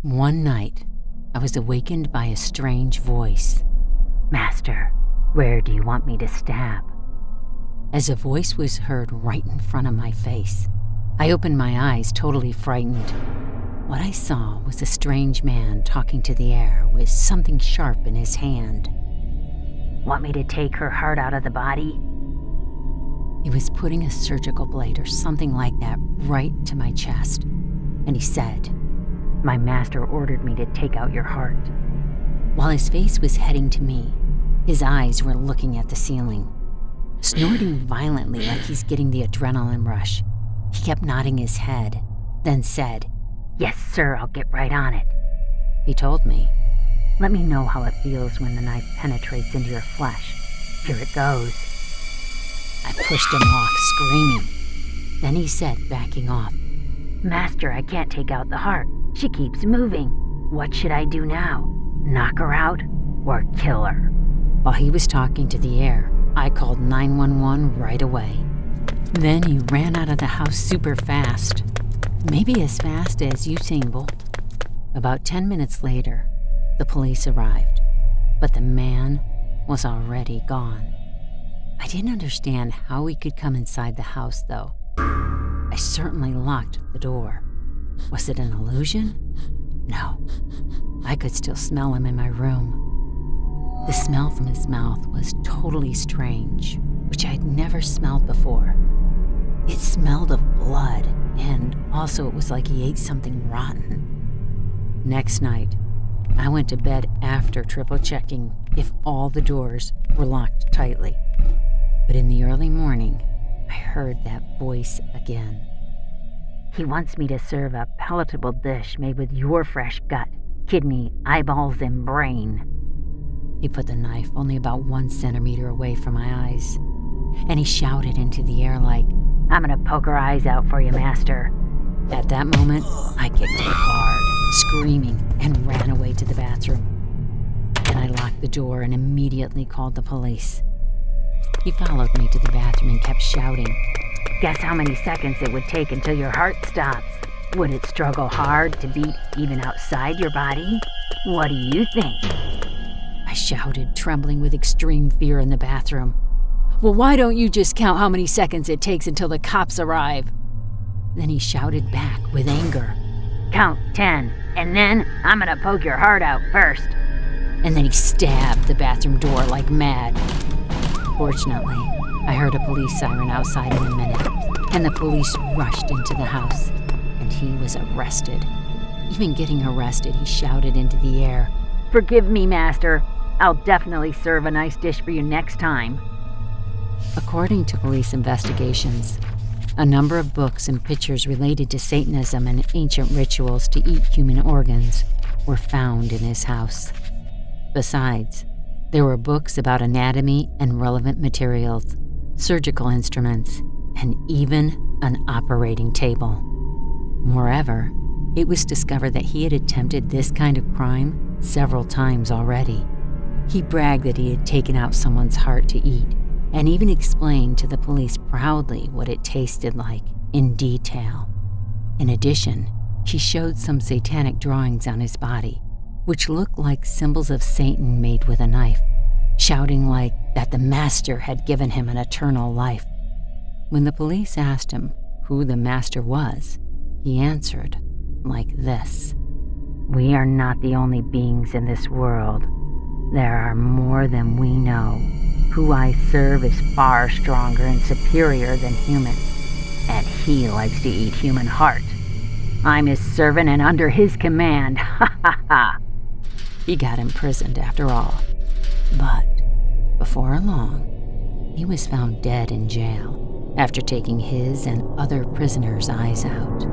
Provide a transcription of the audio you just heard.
One night, I was awakened by a strange voice. "Master, where do you want me to stab?" As a voice was heard right in front of my face, I opened my eyes, totally frightened. What I saw was a strange man talking to the air with something sharp in his hand. "Want me to take her heart out of the body?" He was putting a surgical blade or something like that right to my chest, and he said, "My master ordered me to take out your heart." While his face was heading to me, his eyes were looking at the ceiling. Snorting violently like he's getting the adrenaline rush, he kept nodding his head, then said, "Yes, sir, I'll get right on it." He told me, "Let me know how it feels when the knife penetrates into your flesh. Here it goes." I pushed him off, screaming. Then he said, backing off, "Master, I can't take out the heart. She keeps moving. What should I do now? Knock her out or kill her?" While he was talking to the air, I called 911 right away. Then he ran out of the house super fast, maybe as fast as Usain Bolt. About 10 minutes later, the police arrived, but the man was already gone. I didn't understand how he could come inside the house, though. I certainly locked the door. Was it an illusion? No. I could still smell him in my room. The smell from his mouth was totally strange, which I'd never smelled before. It smelled of blood, and also it was like he ate something rotten. Next night, I went to bed after triple checking if all the doors were locked tightly. But in the early morning, I heard that voice again. "He wants me to serve a palatable dish made with your fresh gut, kidney, eyeballs, and brain." He put the knife only about 1 centimeter away from my eyes, and he shouted into the air like, "I'm gonna poke her eyes out for you, master." At that moment, I kicked him hard, screaming, and ran away to the bathroom. Then I locked the door and immediately called the police. He followed me to the bathroom and kept shouting, "Guess how many seconds it would take until your heart stops? Would it struggle hard to beat even outside your body? What do you think?" I shouted, trembling with extreme fear in the bathroom. "Well, why don't you just count how many seconds it takes until the cops arrive?" Then he shouted back with anger, "Count 10, and then I'm gonna poke your heart out first." And then he stabbed the bathroom door like mad. Fortunately, I heard a police siren outside in a minute, and the police rushed into the house, and he was arrested. Even getting arrested, he shouted into the air, "Forgive me, master. I'll definitely serve a nice dish for you next time." According to police investigations, a number of books and pictures related to Satanism and ancient rituals to eat human organs were found in his house. Besides, there were books about anatomy and relevant materials, surgical instruments, and even an operating table. Moreover, it was discovered that he had attempted this kind of crime several times already. He bragged that he had taken out someone's heart to eat, and even explained to the police proudly what it tasted like in detail. In addition, he showed some satanic drawings on his body, which looked like symbols of Satan made with a knife, shouting like that the master had given him an eternal life. When the police asked him who the master was, he answered like this: "We are not the only beings in this world. There are more than we know. Who I serve is far stronger and superior than humans, and he likes to eat human heart. I'm his servant and under his command. Ha ha ha." He got imprisoned after all. But before long, he was found dead in jail after taking his and other prisoners' eyes out.